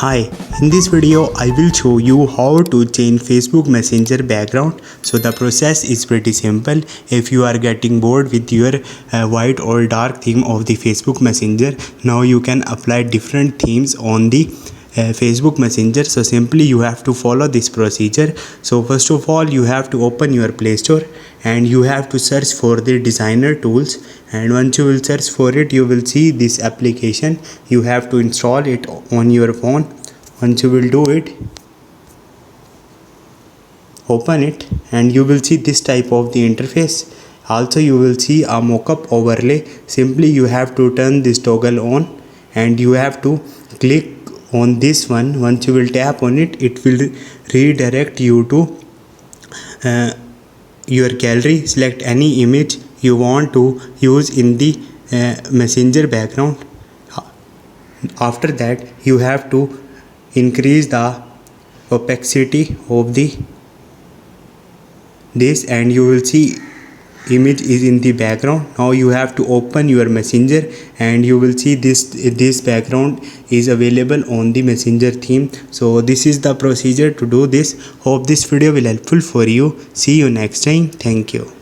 Hi, in this video I will show you how to change Facebook Messenger background. So the process is pretty simple. If you are getting bored with your white or dark theme of the Facebook Messenger, now you can apply different themes on the Facebook Messenger. So simply you have to follow this procedure. So first of all you have to open your Play Store and you have to search for the designer tools, and once you will search for it you will see this application. You have to install it on your phone. Once you will do it, open it and you will see this type of the interface. Also you will see a mockup overlay. Simply you have to turn this toggle on and you have to click on this one. Once you will tap on it, it will redirect you to your gallery. Select any image you want to use in the messenger background. After that you have to increase the opacity of this and you will see image is in the background. Now you have to open your messenger and you will see this background is available on the messenger theme. So this is the procedure to do this. Hope this video will helpful for you. See you next time. Thank you.